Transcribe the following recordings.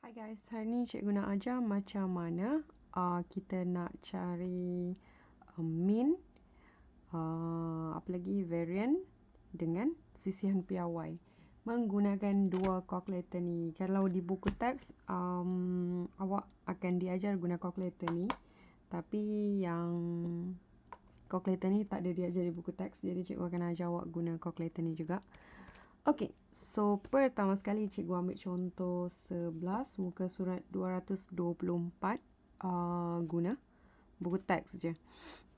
Hai guys, hari ni cikgu nak ajar macam mana kita nak cari mean, apa lagi variant dengan sisihan piawai menggunakan dua kalkulator ni. Kalau di buku teks awak akan diajar guna kalkulator ni, tapi yang kalkulator ni tak ada diajar di buku teks, jadi cikgu akan ajar awak guna kalkulator ni juga. Okey, so pertama sekali cikgu ambil contoh 11 muka surat 224 guna buku teks je.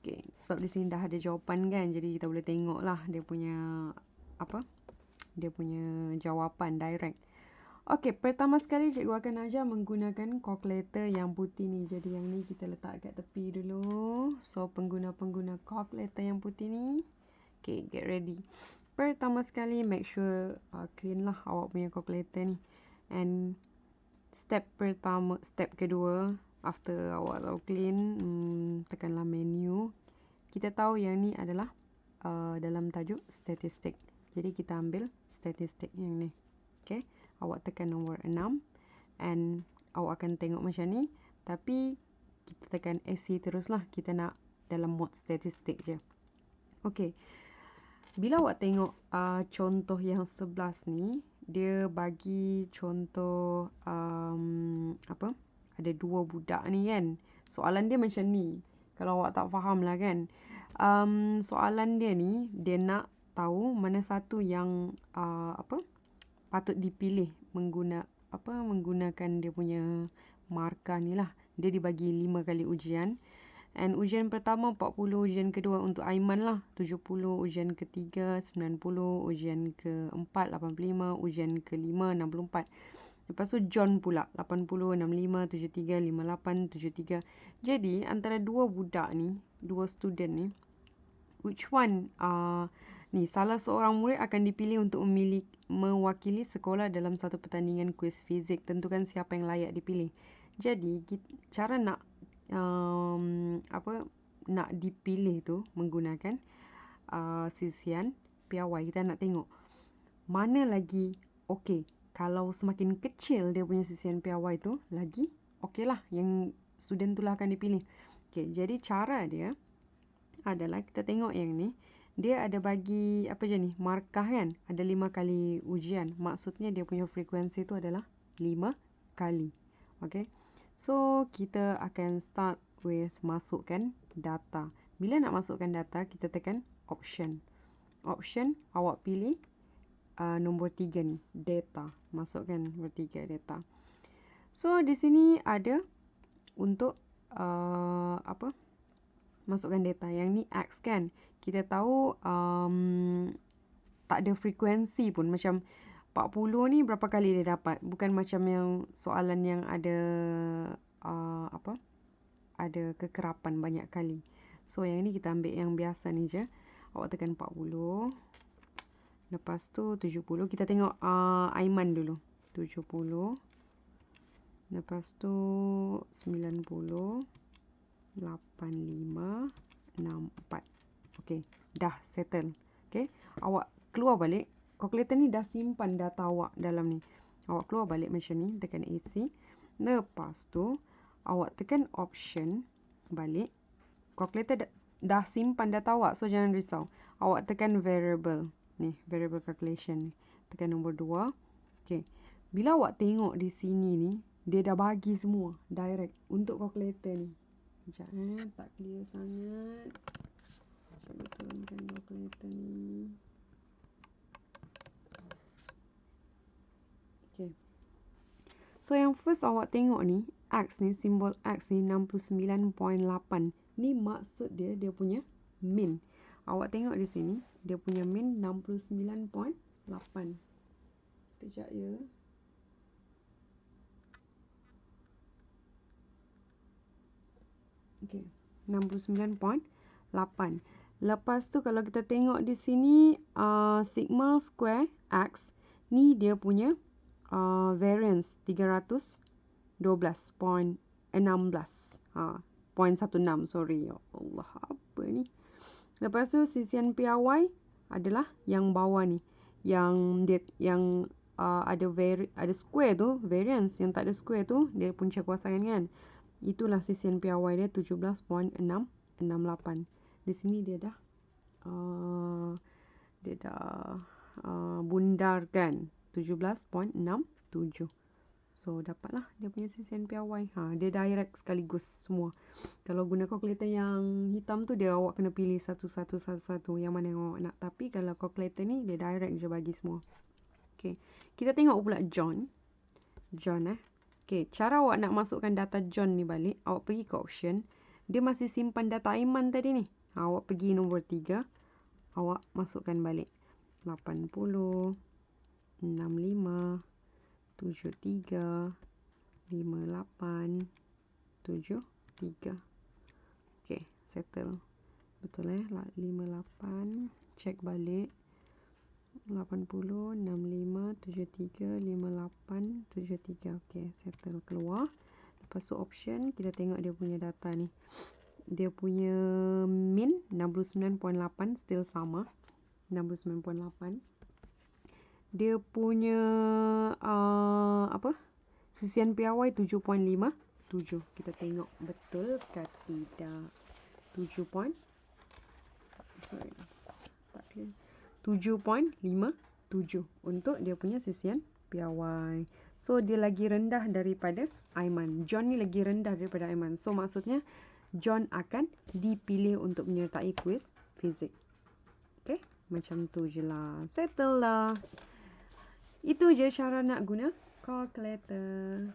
Okey, sebab di sini dah ada jawapan kan, jadi kita boleh tengok lah dia punya jawapan direct. Okey, pertama sekali cikgu akan ajar menggunakan kalkulator yang putih ni. Jadi yang ni kita letak kat tepi dulu. So pengguna-pengguna kalkulator yang putih ni. Okey, get ready. Pertama sekali make sure clean lah awak punya kalkulator ni. And step kedua, after awak tahu clean, tekanlah menu. Kita tahu yang ni adalah dalam tajuk statistik. Jadi kita ambil statistik yang ni. Okay, awak tekan nombor 6 and awak akan tengok macam ni. Tapi kita tekan AC teruslah, kita nak dalam mode statistik je. Okay, bila awak tengok contoh yang 11 ni, dia bagi contoh ada dua budak ni kan. Soalan dia macam ni. Kalau awak tak faham lah kan. Soalan dia ni, dia nak tahu mana satu yang patut dipilih menggunakan dia punya markah ni lah. Dia dibagi 5 kali ujian. And ujian pertama 40, ujian kedua untuk Aiman lah 70, ujian ketiga 90, ujian keempat 85, ujian kelima 64. Lepas tu John pula 80, 65, 73, 58, 73. Jadi antara dua budak ni, dua student ni, which one ni salah seorang murid akan dipilih untuk mewakili sekolah dalam satu pertandingan kuis fizik. Tentukan siapa yang layak dipilih. Jadi cara nak nak dipilih tu menggunakan sisihan piawai. Kita nak tengok mana lagi okey. Kalau semakin kecil dia punya sisihan piawai tu, lagi okey lah, yang student tu lah akan dipilih. Okey, jadi cara dia adalah kita tengok yang ni, dia ada bagi apa je ni, markah kan, ada 5 kali ujian. Maksudnya dia punya frekuensi tu adalah 5 kali. Okey, so kita akan start with masukkan data. Bila nak masukkan data, kita tekan option. Option, awak pilih nombor 3 ni, data. Masukkan nombor 3, data. So di sini ada untuk masukkan data. Yang ni X kan. Kita tahu tak ada frekuensi pun. Macam 40 ni berapa kali dia dapat. Bukan macam yang soalan yang ada ada kekerapan banyak kali. So yang ni kita ambil yang biasa ni je. Awak tekan 40. Lepas tu 70. Kita tengok Aiman dulu. 70. Lepas tu 90. 85. 64. Okey, dah settle. Okey, awak keluar balik. Kalkulator ni dah simpan data awak dalam ni. Awak keluar balik macam ni, tekan AC. Lepas tu awak tekan option balik. Kalkulator dah simpan data awak, so jangan risau. Awak tekan variable. Ni, variable calculation ni. Tekan nombor 2. Okey. Bila awak tengok di sini ni, dia dah bagi semua direct untuk kalkulator ni. Sekejap tak clear sangat. Cuba turunkan kalkulator ni. Okey. So yang first awak tengok ni, X ni, simbol X ni 69.8. Ni maksud dia punya min. Awak tengok di sini, dia punya min 69.8. Sekejap ya. Okey, 69.8. Lepas tu kalau kita tengok di sini, sigma square X ni dia punya variance 312.16. 0.16, sorry. Ya Allah, apa ni? Lepas tu sisihan piawai adalah yang bawah ni. Yang ada square tu, variance. Yang tak ada square tu, dia punca kuasangan kan. Itulah sisian piawai dia 17.668. Di sini dia dah bundarkan 17.67. So dapatlah dia punya sisian piawai. Dia direct sekaligus semua. Kalau guna kalkulator yang hitam tu, dia awak kena pilih satu-satu yang mana yang awak nak. Tapi kalau kalkulator ni, dia direct je bagi semua. Okay, kita tengok pula John. Okay, cara awak nak masukkan data John ni balik, awak pergi ke option. Dia masih simpan data Aiman tadi ni. Awak pergi nombor 3. Awak masukkan balik 80, 65, 73, 58, 73. Okay, settle. Betul 58. Check balik. 80, 65, 73, 58, 73. Okay, settle, keluar. Lepas tu option, kita tengok dia punya data ni. Dia punya min 69.8 still sama. 69.8. Dia punya sisian piawai 7.57. Kita tengok betul ke tidak. 7.57 untuk dia punya sisian piawai. So dia lagi rendah daripada Aiman. John ni lagi rendah daripada Aiman. So maksudnya John akan dipilih untuk menyertai kuis fizik. Okay, macam tu je lah. Settle lah. Itu je cara nak guna kalkulator.